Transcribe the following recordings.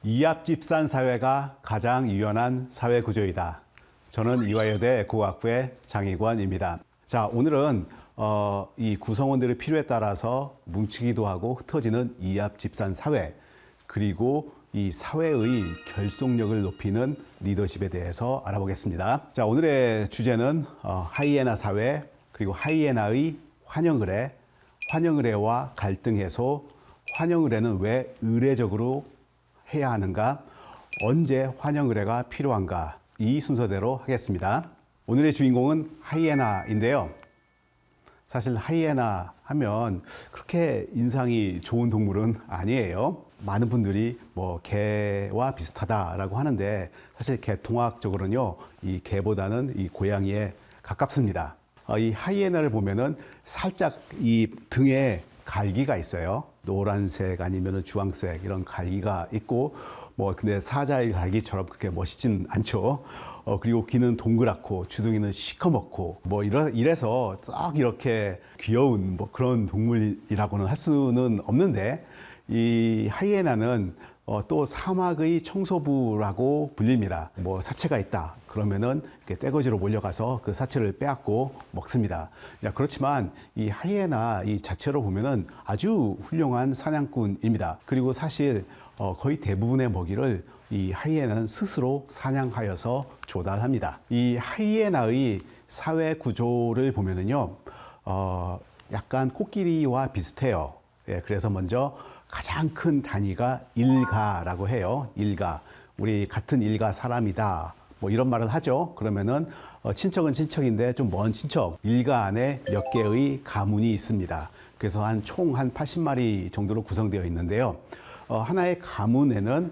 이합집산 사회가 가장 유연한 사회 구조이다. 저는 이화여대 고고학부의 장익원입니다. 자, 오늘은 이 구성원들의 필요에 따라서 뭉치기도 하고 흩어지는 이합집산 사회, 그리고 이 사회의 결속력을 높이는 리더십에 대해서 알아보겠습니다. 자, 오늘의 주제는 하이에나 사회, 그리고 하이에나의 환영의례, 환영의례와 갈등 해소, 환영의례는 왜 의례적으로 해야 하는가, 언제 환영의례가 필요한가, 이 순서대로 하겠습니다. 오늘의 주인공은 하이에나인데요. 사실 하이에나 하면 그렇게 인상이 좋은 동물은 아니에요. 많은 분들이 뭐 개와 비슷하다라고 하는데, 사실 개통학적으로는요, 이 개보다는 이 고양이에 가깝습니다. 이 하이에나를 보면은 살짝 이 등에 갈기가 있어요. 노란색 아니면 주황색 이런 갈기가 있고, 뭐 근데 사자의 갈기처럼 그렇게 멋있진 않죠. 그리고 귀는 동그랗고 주둥이는 시커멓고 뭐 이래서 썩 이렇게 귀여운 뭐 그런 동물이라고는 할 수는 없는데, 이 하이에나는 또 사막의 청소부라고 불립니다. 뭐 사체가 있다 그러면은 이렇게 떼거지로 몰려가서 그 사체를 빼앗고 먹습니다. 그렇지만 이 하이에나 이 자체로 보면은 아주 훌륭한 사냥꾼입니다. 그리고 사실 거의 대부분의 먹이를 이 하이에나는 스스로 사냥하여서 조달합니다. 이 하이에나의 사회 구조를 보면은요, 약간 코끼리와 비슷해요. 예, 그래서 먼저 가장 큰 단위가 일가라고 해요. 일가. 우리 같은 일가 사람이다, 뭐 이런 말을 하죠. 그러면은 친척은 친척인데 좀 먼 친척. 일가 안에 몇 개의 가문이 있습니다. 그래서 총 한 80마리 정도로 구성되어 있는데요. 하나의 가문에는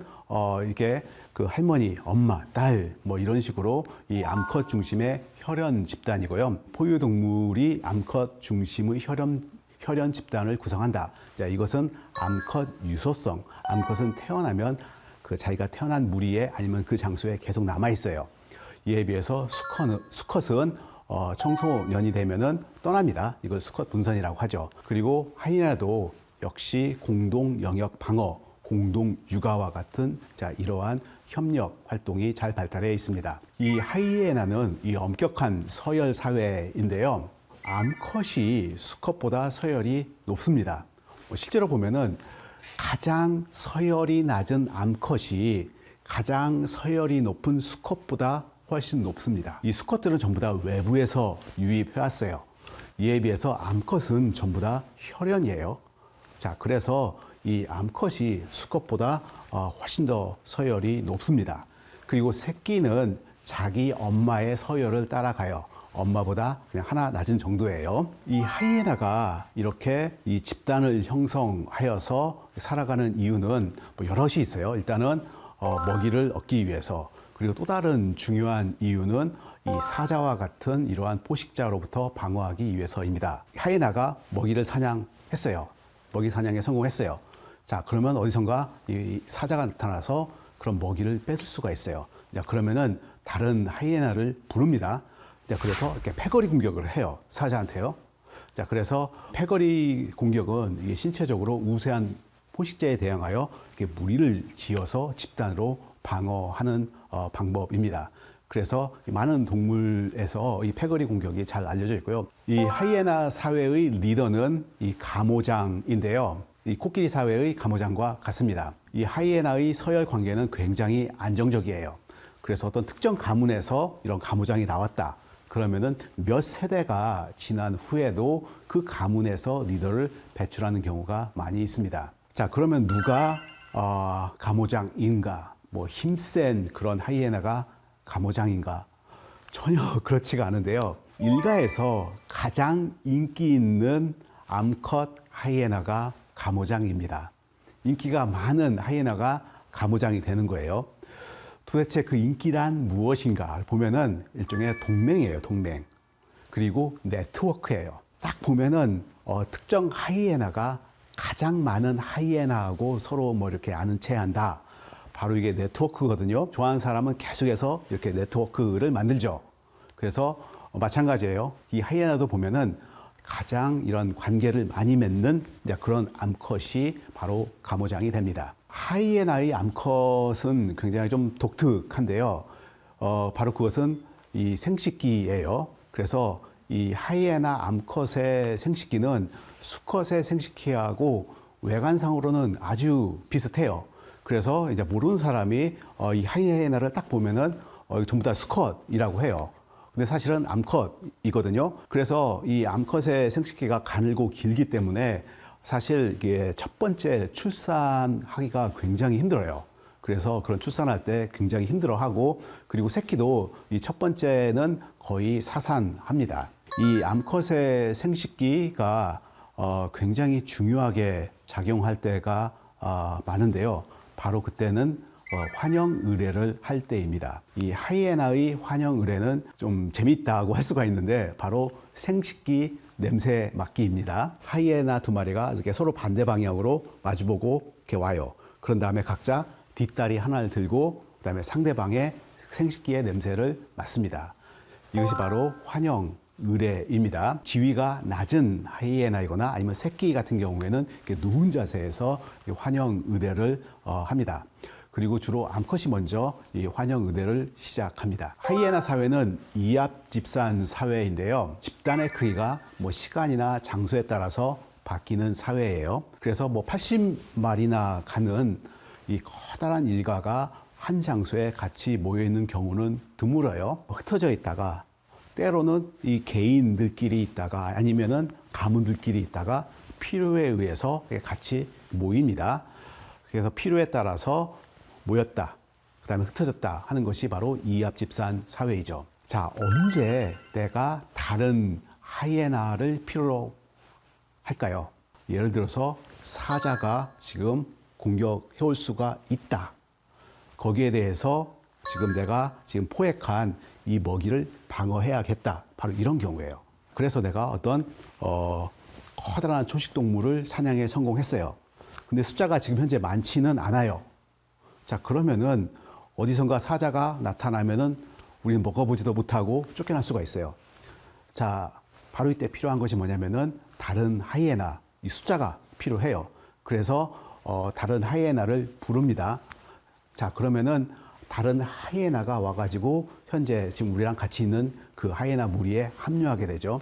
이게 그 할머니, 엄마, 딸 뭐 이런 식으로 이 암컷 중심의 혈연 집단이고요. 포유동물이 암컷 중심의 혈연 집단을 구성한다. 자, 이것은 암컷 유소성. 암컷은 태어나면 그 자기가 태어난 무리에 아니면 그 장소에 계속 남아 있어요. 이에 비해서 수컷은 청소년이 되면은 떠납니다. 이걸 수컷 분선이라고 하죠. 그리고 하이에나도 역시 공동 영역 방어, 공동 육아와 같은 이러한 협력 활동이 잘 발달해 있습니다. 이 하이에나는 이 엄격한 서열 사회인데요. 암컷이 수컷보다 서열이 높습니다. 실제로 보면은 가장 서열이 낮은 암컷이 가장 서열이 높은 수컷보다 훨씬 높습니다. 이 수컷들은 전부 다 외부에서 유입해 왔어요. 이에 비해서 암컷은 전부 다 혈연이에요. 자, 그래서 이 암컷이 수컷보다 훨씬 더 서열이 높습니다. 그리고 새끼는 자기 엄마의 서열을 따라가요. 엄마보다 그냥 하나 낮은 정도예요. 이 하이에나가 이렇게 이 집단을 형성하여서 살아가는 이유는 뭐 여럿이 있어요. 일단은 먹이를 얻기 위해서, 그리고 또 다른 중요한 이유는 이 사자와 같은 이러한 포식자로부터 방어하기 위해서입니다. 하이에나가 먹이를 사냥했어요. 먹이 사냥에 성공했어요. 자, 그러면 어디선가 이 사자가 나타나서 그런 먹이를 뺏을 수가 있어요. 자, 그러면은 다른 하이에나를 부릅니다. 자, 그래서 이렇게 패거리 공격을 해요. 사자한테요. 자, 그래서 패거리 공격은 이게 신체적으로 우세한 포식자에 대항하여 이렇게 무리를 지어서 집단으로 방어하는 방법입니다. 그래서 많은 동물에서 이 패거리 공격이 잘 알려져 있고요. 이 하이에나 사회의 리더는 이 가모장인데요. 이 코끼리 사회의 가모장과 같습니다. 이 하이에나의 서열 관계는 굉장히 안정적이에요. 그래서 어떤 특정 가문에서 이런 가모장이 나왔다 그러면은 몇 세대가 지난 후에도 그 가문에서 리더를 배출하는 경우가 많이 있습니다. 자, 그러면 누가 가모장인가? 뭐 힘센 그런 하이에나가 가모장인가? 전혀 그렇지가 않은데요. 일가에서 가장 인기 있는 암컷 하이에나가 가모장입니다. 인기가 많은 하이에나가 가모장이 되는 거예요. 도대체 그 인기란 무엇인가 보면은 일종의 동맹이에요, 동맹. 그리고 네트워크예요. 딱 보면은 특정 하이에나가 가장 많은 하이에나하고 서로 뭐 이렇게 아는 체 한다. 바로 이게 네트워크거든요. 좋아하는 사람은 계속해서 이렇게 네트워크를 만들죠. 그래서 마찬가지예요. 이 하이에나도 보면은 가장 이런 관계를 많이 맺는 이제 그런 암컷이 바로 가모장이 됩니다. 하이에나의 암컷은 굉장히 좀 독특한데요. 바로 그것은 이 생식기예요. 그래서 이 하이에나 암컷의 생식기는 수컷의 생식기하고 외관상으로는 아주 비슷해요. 그래서 이제 모르는 사람이 이 하이에나를 딱 보면은 전부 다 수컷이라고 해요. 근데 사실은 암컷이거든요. 그래서 이 암컷의 생식기가 가늘고 길기 때문에 사실 이게 첫 번째 출산하기가 굉장히 힘들어요. 그래서 그런 출산할 때 굉장히 힘들어하고, 그리고 새끼도 이 첫 번째는 거의 사산합니다. 이 암컷의 생식기가 굉장히 중요하게 작용할 때가 많은데요. 바로 그때는 환영 의뢰를 할 때입니다. 이 하이에나의 환영 의뢰는 좀 재밌다고 할 수가 있는데 바로 생식기 냄새 맡기입니다. 하이에나 두 마리가 이렇게 서로 반대 방향으로 마주보고 이렇게 와요. 그런 다음에 각자 뒷다리 하나를 들고 그다음에 상대방의 생식기의 냄새를 맡습니다. 이것이 바로 환영 의뢰입니다. 지위가 낮은 하이에나이거나 아니면 새끼 같은 경우에는 이렇게 누운 자세에서 환영 의뢰를 합니다. 그리고 주로 암컷이 먼저 이 환영 의뢰를 시작합니다. 하이에나 사회는 이합 집산 사회인데요. 집단의 크기가 뭐 시간이나 장소에 따라서 바뀌는 사회예요. 그래서 뭐 80마리나 가는 이 커다란 일가가 한 장소에 같이 모여 있는 경우는 드물어요. 흩어져 있다가 때로는 이 개인들끼리 있다가 아니면은 가문들끼리 있다가 필요에 의해서 같이 모입니다. 그래서 필요에 따라서 모였다, 그 다음에 흩어졌다 하는 것이 바로 이합집산 사회이죠. 자, 언제 내가 다른 하이에나를 필요로 할까요? 예를 들어서 사자가 지금 공격해올 수가 있다. 거기에 대해서 지금 내가 지금 포획한 이 먹이를 방어해야겠다. 바로 이런 경우예요. 그래서 내가 어떤 커다란 초식동물을 사냥에 성공했어요. 근데 숫자가 지금 현재 많지는 않아요. 자, 그러면은 어디선가 사자가 나타나면은 우리는 먹어보지도 못하고 쫓겨날 수가 있어요. 자, 바로 이때 필요한 것이 뭐냐면은 다른 하이에나, 이 숫자가 필요해요. 그래서 다른 하이에나를 부릅니다. 자, 그러면은 다른 하이에나가 와가지고 현재 지금 우리랑 같이 있는 그 하이에나 무리에 합류하게 되죠.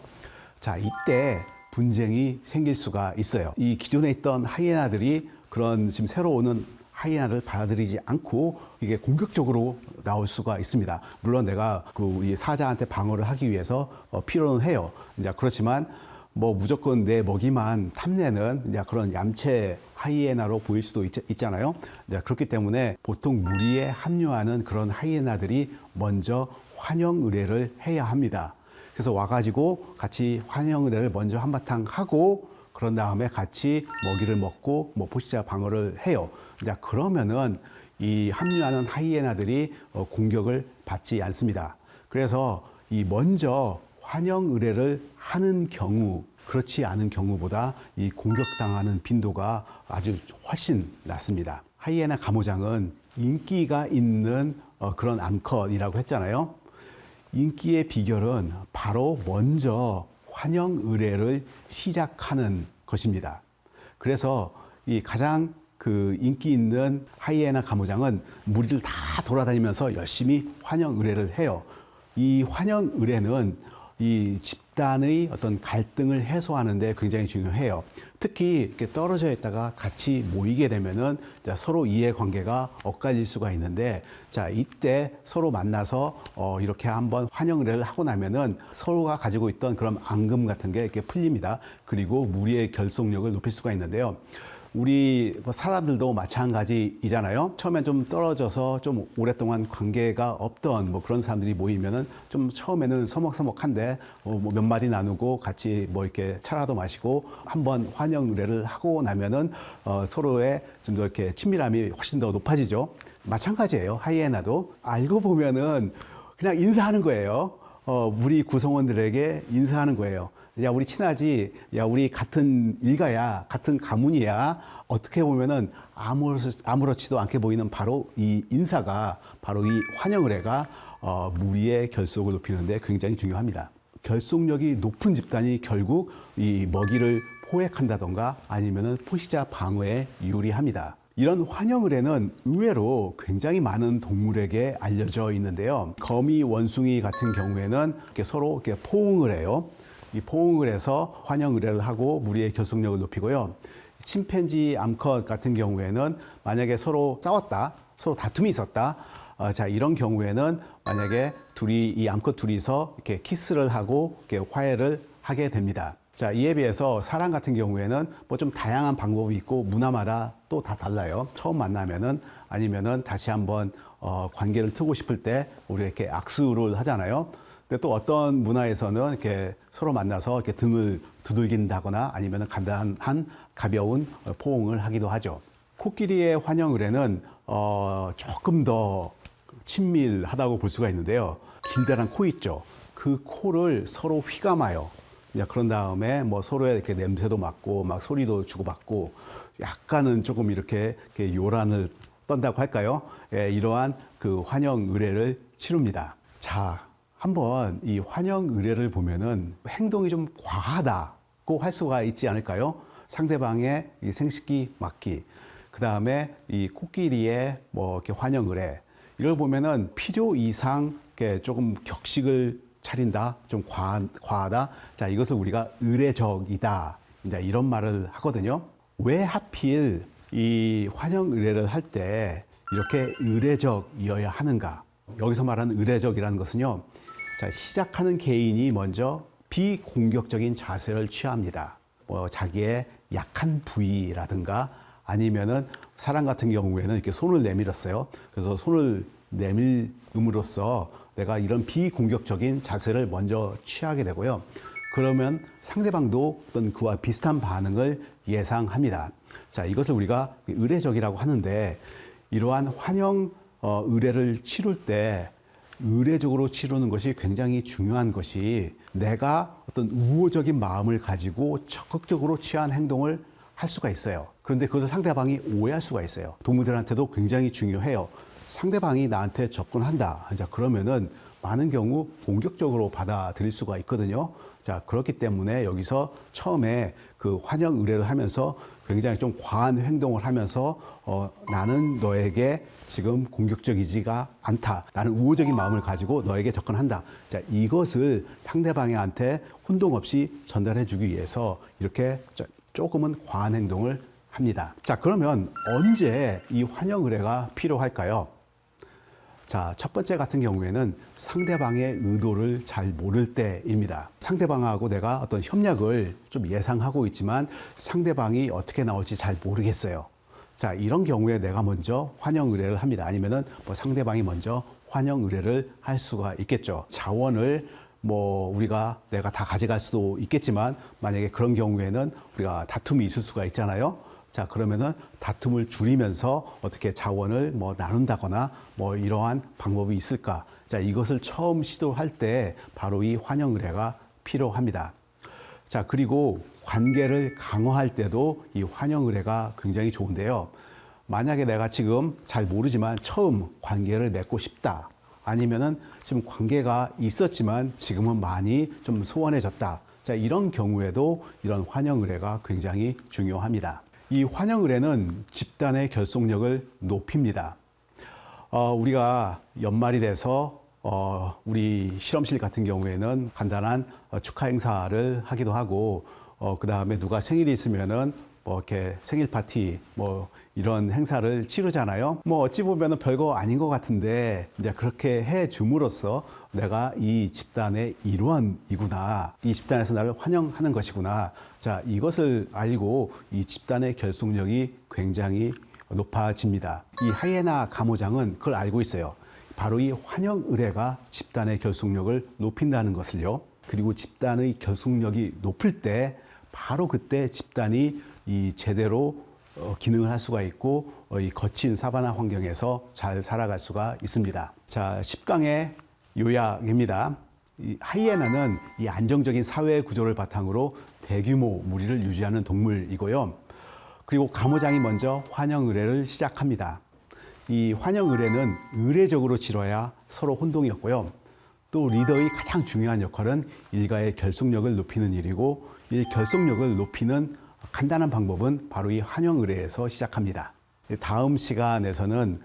자, 이때 분쟁이 생길 수가 있어요. 이 기존에 있던 하이에나들이 그런 지금 새로 오는 하이에나를 받아들이지 않고 이게 공격적으로 나올 수가 있습니다. 물론 내가 그 우리 사자한테 방어를 하기 위해서 필요는 해요. 이제 그렇지만 뭐 무조건 내 먹이만 탐내는 이제 그런 얌체 하이에나로 보일 수도 있잖아요. 이제 그렇기 때문에 보통 무리에 합류하는 그런 하이에나들이 먼저 환영 의뢰를 해야 합니다. 그래서 와가지고 같이 환영 의뢰를 먼저 한바탕 하고 그런 다음에 같이 먹이를 먹고 뭐 포식자 방어를 해요. 자, 그러면은 이 합류하는 하이에나들이 공격을 받지 않습니다. 그래서 이 먼저 환영 의뢰를 하는 경우, 그렇지 않은 경우보다 이 공격당하는 빈도가 아주 훨씬 낮습니다. 하이에나 가모장은 인기가 있는 그런 암컷이라고 했잖아요. 인기의 비결은 바로 먼저 환영 의뢰를 시작하는 것입니다. 그래서 이 가장 그 인기 있는 하이에나 가모장은 무리를 다 돌아다니면서 열심히 환영 의뢰를 해요. 이 환영 의뢰는 이 집단의 어떤 갈등을 해소하는 데 굉장히 중요해요. 특히 이렇게 떨어져 있다가 같이 모이게 되면은 서로 이해관계가 엇갈릴 수가 있는데, 자, 이때 서로 만나서 이렇게 한번 환영 의뢰를 하고 나면은 서로가 가지고 있던 그런 앙금 같은 게 이렇게 풀립니다. 그리고 무리의 결속력을 높일 수가 있는데요. 우리 사람들도 마찬가지이잖아요. 처음엔 좀 떨어져서 좀 오랫동안 관계가 없던 뭐 그런 사람들이 모이면은 좀 처음에는 서먹서먹한데 뭐 몇 마디 나누고 같이 뭐 이렇게 차라도 마시고 한번 환영 의뢰를 하고 나면은 서로의 좀 더 이렇게 친밀함이 훨씬 더 높아지죠. 마찬가지예요. 하이에나도 알고 보면은 그냥 인사하는 거예요. 무리 구성원들에게 인사하는 거예요. 야, 우리 친하지? 야, 우리 같은 일가야, 같은 가문이야. 어떻게 보면은 아무렇지도 않게 보이는 바로 이 인사가, 바로 이 환영 의뢰가 무리의 결속을 높이는데 굉장히 중요합니다. 결속력이 높은 집단이 결국 이 먹이를 포획한다던가 아니면은 포식자 방어에 유리합니다. 이런 환영의뢰는 의외로 굉장히 많은 동물에게 알려져 있는데요. 거미, 원숭이 같은 경우에는 이렇게 서로 이렇게 포옹을 해요. 이 포옹을 해서 환영의뢰를 하고 무리의 결속력을 높이고요. 침팬지, 암컷 같은 경우에는 만약에 서로 싸웠다, 서로 다툼이 있었다. 자, 이런 경우에는 만약에 이 암컷 둘이서 이렇게 키스를 하고 이렇게 화해를 하게 됩니다. 자, 이에 비해서 사람 같은 경우에는 뭐 좀 다양한 방법이 있고 문화마다 또 다 달라요. 처음 만나면은 아니면은 다시 한번 관계를 트고 싶을 때 우리 이렇게 악수를 하잖아요. 근데 또 어떤 문화에서는 이렇게 서로 만나서 이렇게 등을 두들긴다거나 아니면은 간단한 가벼운 포옹을 하기도 하죠. 코끼리의 환영의뢰는 조금 더 친밀하다고 볼 수가 있는데요. 길다란 코 있죠. 그 코를 서로 휘감아요. 그런 다음에 뭐 서로의 이렇게 냄새도 맡고 막 소리도 주고받고 약간은 조금 이렇게 요란을 떤다고 할까요? 예, 이러한 그 환영 의뢰를 치릅니다. 자, 한번 이 환영 의뢰를 보면은 행동이 좀 과하다고 할 수가 있지 않을까요? 상대방의 이 생식기 막기, 그 다음에 이 코끼리의 뭐 이렇게 환영 의뢰, 이걸 보면은 필요 이상 이렇게 조금 격식을 차린다, 좀 과하다. 자, 이것을 우리가 의례적이다. 이제 이런 말을 하거든요. 왜 하필 이 환영 의례를 할 때 이렇게 의례적이어야 하는가? 여기서 말하는 의례적이라는 것은요. 자, 시작하는 개인이 먼저 비공격적인 자세를 취합니다. 뭐 자기의 약한 부위라든가 아니면은 사람 같은 경우에는 이렇게 손을 내밀었어요. 그래서 손을 내밀음으로써 내가 이런 비공격적인 자세를 먼저 취하게 되고요. 그러면 상대방도 어떤 그와 비슷한 반응을 예상합니다. 자, 이것을 우리가 의례적이라고 하는데 이러한 환영 의례를 치룰 때 의례적으로 치르는 것이 굉장히 중요한 것이 내가 어떤 우호적인 마음을 가지고 적극적으로 취한 행동을 할 수가 있어요. 그런데 그것을 상대방이 오해할 수가 있어요. 동물들한테도 굉장히 중요해요. 상대방이 나한테 접근한다. 자, 그러면은 많은 경우 공격적으로 받아들일 수가 있거든요. 자, 그렇기 때문에 여기서 처음에 그 환영 의례를 하면서 굉장히 좀 과한 행동을 하면서 나는 너에게 지금 공격적이지가 않다. 나는 우호적인 마음을 가지고 너에게 접근한다. 자, 이것을 상대방한테 혼동 없이 전달해 주기 위해서 이렇게 조금은 과한 행동을 합니다. 자, 그러면 언제 이 환영 의례가 필요할까요? 자, 첫 번째 같은 경우에는 상대방의 의도를 잘 모를 때입니다. 상대방하고 내가 어떤 협력을 좀 예상하고 있지만 상대방이 어떻게 나올지 잘 모르겠어요. 자, 이런 경우에 내가 먼저 환영 의례를 합니다. 아니면은 뭐 상대방이 먼저 환영 의례를 할 수가 있겠죠. 자원을 뭐 내가 다 가져갈 수도 있겠지만 만약에 그런 경우에는 우리가 다툼이 있을 수가 있잖아요. 자, 그러면은 다툼을 줄이면서 어떻게 자원을 뭐 나눈다거나 뭐 이러한 방법이 있을까? 자, 이것을 처음 시도할 때 바로 이 환영 의례가 필요합니다. 자, 그리고 관계를 강화할 때도 이 환영 의례가 굉장히 좋은데요. 만약에 내가 지금 잘 모르지만 처음 관계를 맺고 싶다. 아니면은 지금 관계가 있었지만 지금은 많이 좀 소원해졌다. 자, 이런 경우에도 이런 환영 의례가 굉장히 중요합니다. 이 환영 의례는 집단의 결속력을 높입니다. 우리가 연말이 돼서 우리 실험실 같은 경우에는 간단한 축하 행사를 하기도 하고 그 다음에 누가 생일이 있으면은 뭐 이렇게 생일 파티 뭐 이런 행사를 치르잖아요. 뭐 어찌 보면은 별거 아닌 것 같은데 이제 그렇게 해 줌으로써 내가 이 집단의 일원이구나. 이 집단에서 나를 환영하는 것이구나. 자, 이것을 알고 이 집단의 결속력이 굉장히 높아집니다. 이 하이에나 가모장은 그걸 알고 있어요. 바로 이 환영 의례가 집단의 결속력을 높인다는 것을요. 그리고 집단의 결속력이 높을 때 바로 그때 집단이 이 제대로 기능을 할 수가 있고 이 거친 사바나 환경에서 잘 살아갈 수가 있습니다. 자, 10강의 요약입니다. 이 하이에나는 이 안정적인 사회 구조를 바탕으로 대규모 무리를 유지하는 동물이고요. 그리고 가모장이 먼저 환영 의례를 시작합니다. 이 환영 의례는 의례적으로 치러야 서로 혼동이 없고요. 또 리더의 가장 중요한 역할은 일가의 결속력을 높이는 일이고, 이 결속력을 높이는 간단한 방법은 바로 이 환영 의례에서 시작합니다. 다음 시간에서는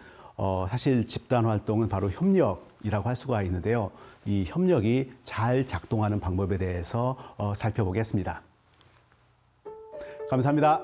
사실 집단 활동은 바로 협력이라고 할 수가 있는데요. 이 협력이 잘 작동하는 방법에 대해서 살펴보겠습니다. 감사합니다.